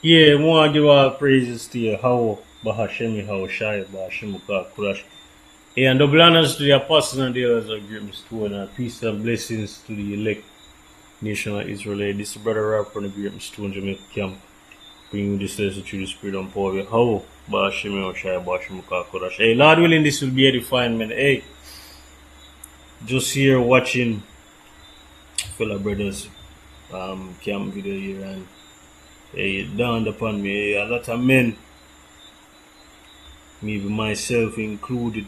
Yeah, I want to give all praises to you. How Bahashemi, how Shai, Bahashemuka, Kurash. Yeah, and double honors to the apostles and the others of great stone, and peace and blessings to the elect nation of Israel. This is Brother Rap from the great stone Jamaica camp. Bring you this lesson through the spirit and power. How Bahashemi, how Shai, Bahashemuka, Kurash. Hey, Lord willing, this will be edifying, man. Hey, just here watching fellow brothers camp video here, and hey, it dawned upon me, hey, a lot of men, maybe myself included,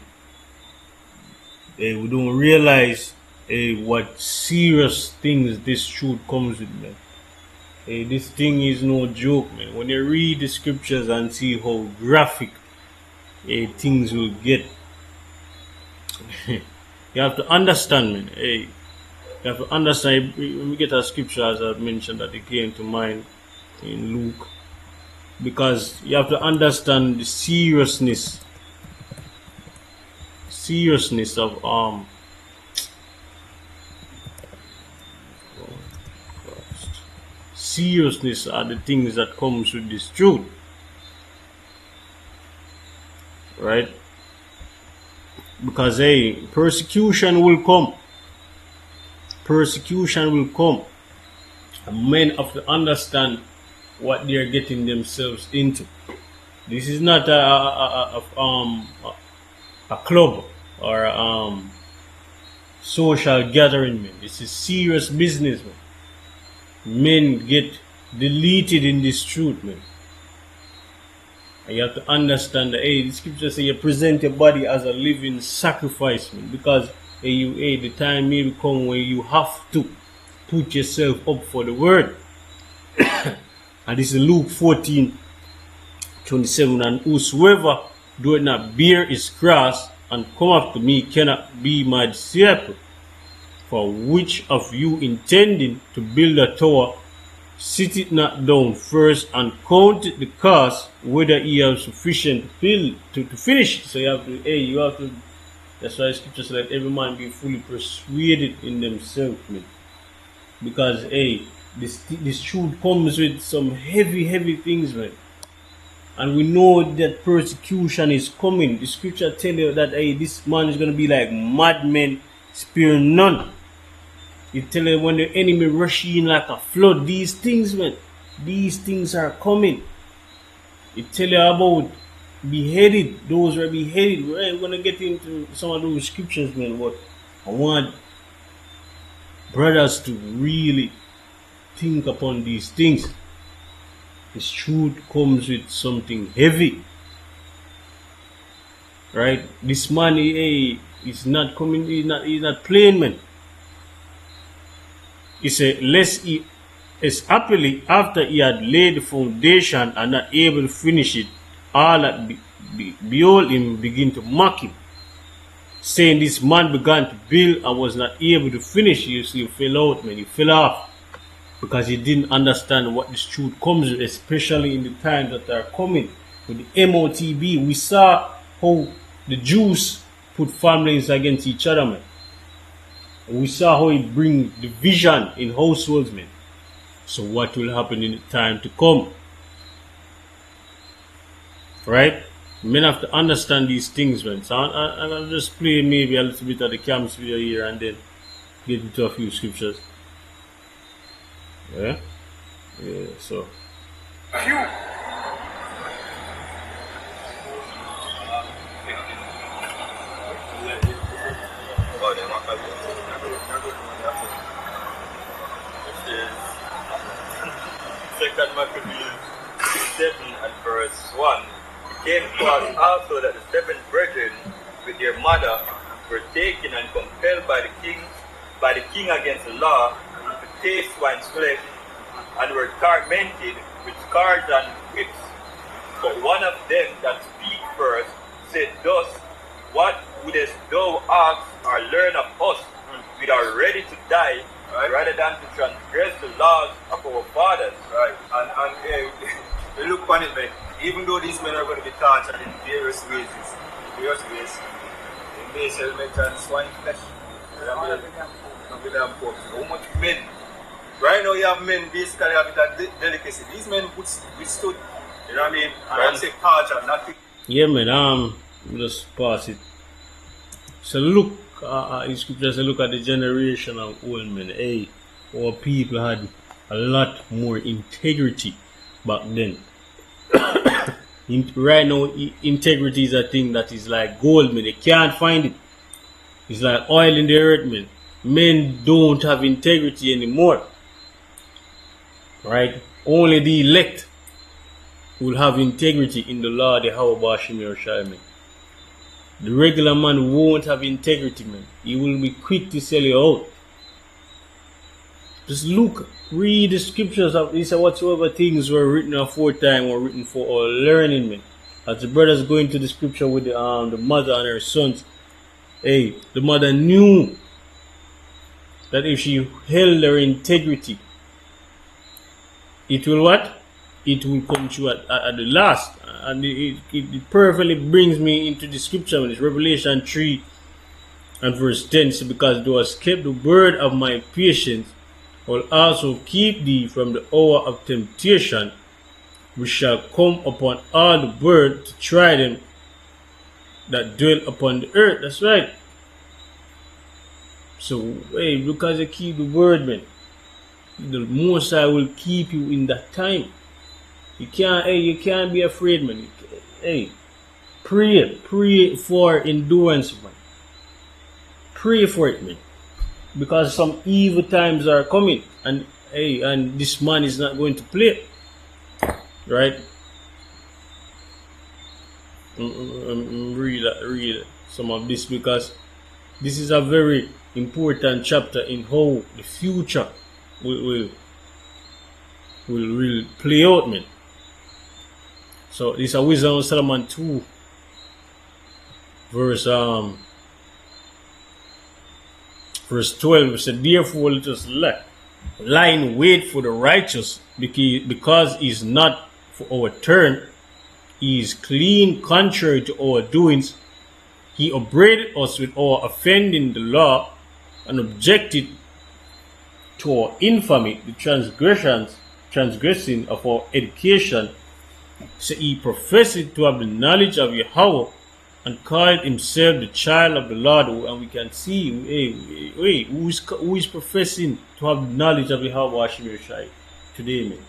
we don't realize what serious things this truth comes with, man. This thing is no joke, man. When you read the scriptures and see how graphic things will get, you have to understand, man. You have to understand. When we get a scripture, as I mentioned, that it came to mind in Luke, because you have to understand the seriousness of seriousness are the things that comes with this truth, right? Because persecution will come, and men have to understand what they are getting themselves into. This is not a club or social gathering, man. This is serious business, man. Men get deleted in this truth, man. And you have to understand that the scripture says you present your body as a living sacrifice, man. Because the time may come where you have to put yourself up for the word. And this is Luke 14:27. And whosoever doeth not bear his cross and come after me cannot be my disciple. For which of you intending to build a tower, sit it not down first and count the cost, whether he have sufficient to finish it. So you have to, that's why scripture says, let every man be fully persuaded in themselves, man. Because this truth comes with some heavy things, man. And we know that persecution is coming. The scripture tell you that this man is gonna be like madmen, spare none. It tell you when the enemy rush in like a flood, these things, man, these things are coming. It tell you about beheaded, those who are beheaded. We're gonna get into some of those scriptures, man, but I want brothers to really think upon these things. This truth comes with something heavy, right? This man is not coming, he's not playing, man. He said, lest he is happily after he had laid the foundation and not able to finish it, all that behold him begin to mock him, saying this man began to build and was not able to finish. You see, he fell out, man. He fell off because he didn't understand what this truth comes with, especially in the times that are coming with the MOTB. We saw how the Jews put families against each other, man. We saw how it brings division in households, man. So what will happen in the time to come? Right? Men have to understand these things, man. So I'll just play maybe a little bit of the camps video here and then get into a few scriptures. Yeah? Yeah, so. Second Maccabees 7 and verse 1. It came to us also that the 7 brethren with their mother were taken and compelled by the king against the law to taste swine's flesh, and were tormented with scourge and whips. But one of them that speak first said thus, what wouldest thou ask or learn of us? We are ready to die, right, rather than to transgress the laws of our fathers. Right. And we look on it, man. Even though these men are going to be tortured in various ways, they may sell meat and swine flesh. How much men Right now you have men basically having that delicacy. These men withstood, you know what I mean? And Right. I'm saying culture, not Yeah, man. Just pass it. So look, in scripture, say look at the generation of old men. Hey, our people had a lot more integrity back then. Right now, integrity is a thing that is like gold, man. They can't find it. It's like oil in the earth, man. Men don't have integrity anymore. Right? Only the elect will have integrity in the Lord, the Yahweh Shai, man. The regular man won't have integrity, man. He will be quick to sell you out. Just look, read the scriptures of this, whatsoever things were written aforetime were written for our learning, man. As the brothers go into the scripture with the mother and her sons, hey, the mother knew that if she held her integrity, it will what? It will come true at the last. And it perfectly brings me into the scripture, when it's Revelation 3 and verse 10. So because thou hast kept the word of my patience, I will also keep thee from the hour of temptation, which shall come upon all the birds to try them that dwell upon the earth. That's right. So, hey, because you keep the word, man, the Most High will keep you in that time. You can't be afraid, man. Hey, pray for endurance, man. Pray for it, man. Because some evil times are coming, and this man is not going to play, right? Read some of this, because this is a very important chapter in how the future will play out, man. So this is a Wisdom of Solomon 2, verse 12. It said, therefore let us lie in wait for the righteous, because he is not for our turn. He is clean contrary to our doings. He upbraided us with our offending the law, and objected to our infamy, the transgressing of our education. So he professed to have the knowledge of Yahweh, and called himself the child of the Lord. And we can see, who is professing to have the knowledge of Yahweh Shai today, man?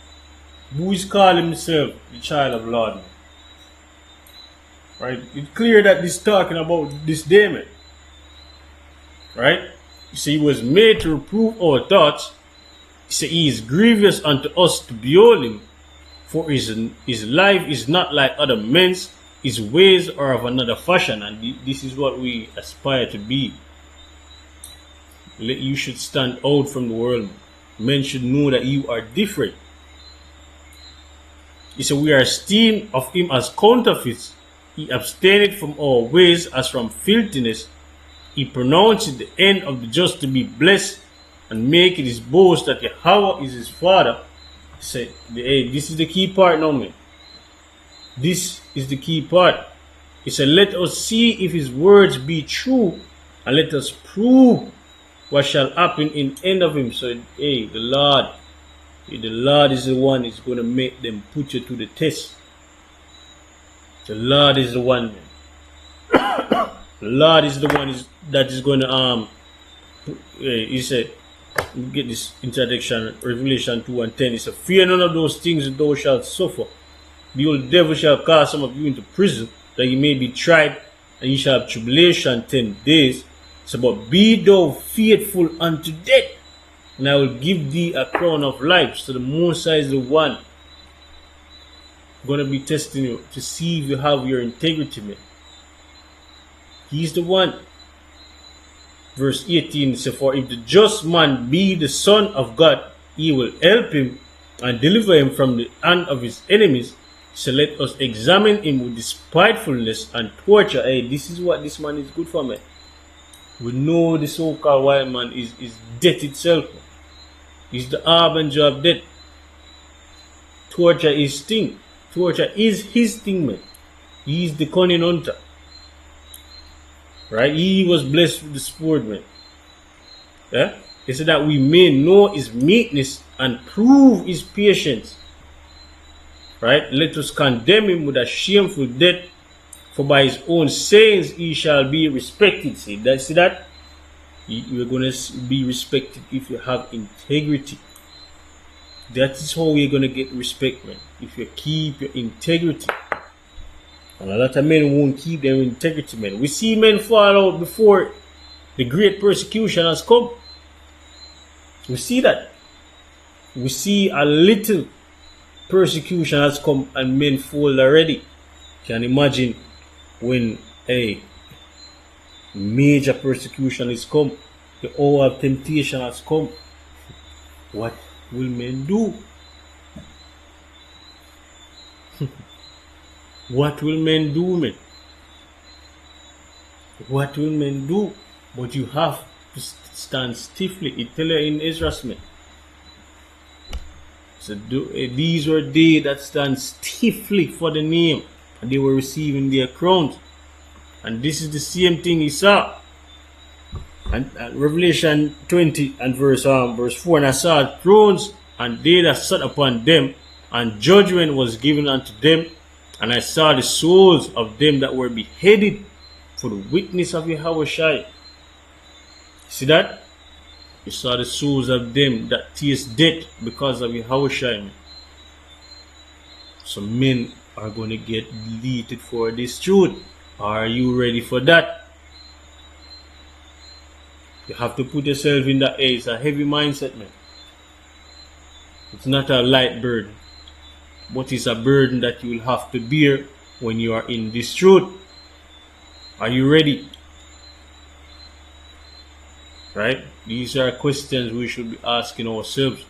Who is calling himself the child of the Lord, man? Right? It's clear that this talking about this day, man. Right? You see, he was made to reprove our thoughts. He said, he is grievous unto us to behold him, for his life is not like other men's, his ways are of another fashion. And this is what we aspire to be. You should stand out from the world. Men should know that you are different. He said, we are esteemed of him as counterfeits. He abstained from our ways as from filthiness. He pronounced the end of the just to be blessed, and make it his boast that Yahweh is his father. He said, hey, this is the key part now, man. This is the key part. He said, let us see if his words be true, and let us prove what shall happen in end of him. So, hey, the Lord is the one who's going to make them put you to the test. The Lord is the one, man. The Lord is the one that is going to he said, get this introduction, Revelation 2 and 10. He said, fear none of those things that thou shalt suffer. The old devil shall cast some of you into prison, that ye may be tried, and ye shall have tribulation 10 days. So, but be thou faithful unto death, and I will give thee a crown of life. So the Most High is the one going to be testing you to see if you have your integrity, man. He's the one. Verse 18 says, for if the just man be the son of God, he will help him and deliver him from the hand of his enemies. So let us examine him with despitefulness and torture. Hey, this is what this man is good for, man. We know the so-called white man is death itself. He's the harbinger of death. Torture is thing. Torture is his thing, man. He is the cunning hunter. Right? He was blessed with the sword, man. Yeah? He said that we may know his meekness and prove his patience. Right? Let us condemn him with a shameful death, for by his own sayings he shall be respected. See that? You are going to be respected if you have integrity. That is how you're going to get respect, man. If you keep your integrity. And a lot of men won't keep their integrity, man. We see men fall out before the great persecution has come. We see that. We see a little persecution has come and men fall already. Can imagine when a major persecution is come, the hour of temptation has come. What will men do? What will men do, man? What will men do? But you have to stand stiffly. It tells you in Ezra's, man. So these were they that stand stiffly for the name, and they were receiving their crowns. And this is the same thing he saw. And Revelation 20 and verse 4, and I saw thrones, and they that sat upon them, and judgment was given unto them. And I saw the souls of them that were beheaded for the witness of Yahushua. See that? You saw the souls of them that taste death because of Yahushua. So men are going to get deleted for this truth. Are you ready for that? You have to put yourself in that. It's a heavy mindset, man. It's not a light burden, but it's a burden that you will have to bear when you are in this truth. Are you ready? Right? These are questions we should be asking ourselves,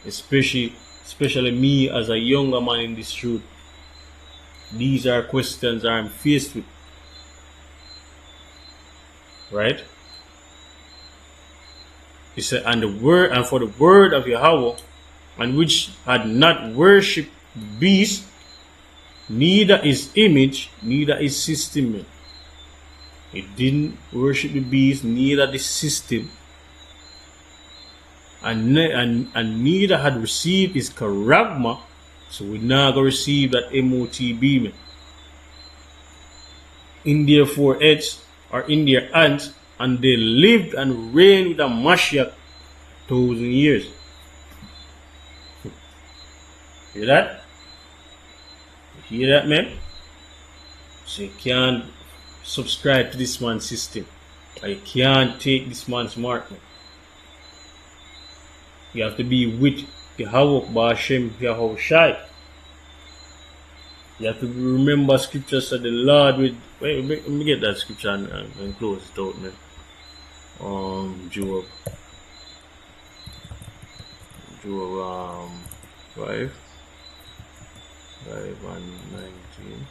especially me as a younger man in this truth. These are questions I'm faced with. Right? He said, and for the word of Yahweh, and which had not worshipped the beast, neither his image, neither his system. He didn't worship the beast, neither the system, and neither had received his charagma. So we're not going to receive that MOTB, man. In their foreheads or in their hands, and they lived and reigned with a Mashiach 1,000 years. Hear that? You hear that, man? So you can't subscribe to this man's system. Or you can't take this man's mark, man. You have to be with Yahweh Ba'ashem Yahushai. You have to remember scriptures that the Lord with. Wait, let me get that scripture and close it out, man. Job 5 and 19.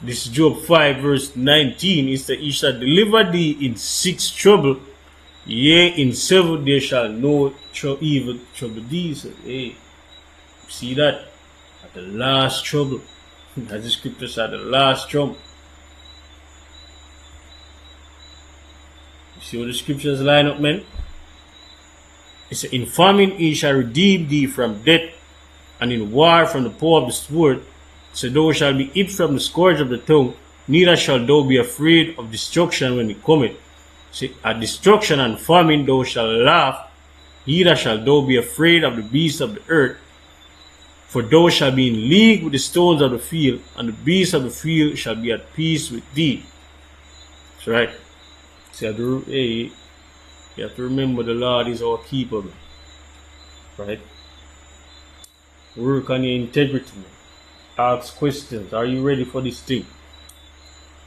This is Job 5 verse 19. It says, he shall deliver thee in 6 trouble, yea, in 7 there shall no evil trouble thee. So, hey, see that? At the last trouble. As the scripture said, the last trouble. You see how the scriptures line up, man? It says, in famine he shall redeem thee from death, and in war from the paw of the sword. So thou shalt be hid from the scourge of the tongue, neither shalt thou be afraid of destruction when it cometh. So at destruction and famine thou shalt laugh, neither shalt thou be afraid of the beasts of the earth. For thou shalt be in league with the stones of the field, and the beasts of the field shall be at peace with thee. That's right. So you have to remember the Lord is our keeper, man. Right? Work on your integrity, man. Ask questions. Are you ready for this thing?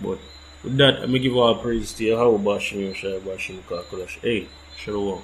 But with that, I'm going to give all praise to Yahweh Bashim Yoshai Bashim Kakulash. Hey, Shalom.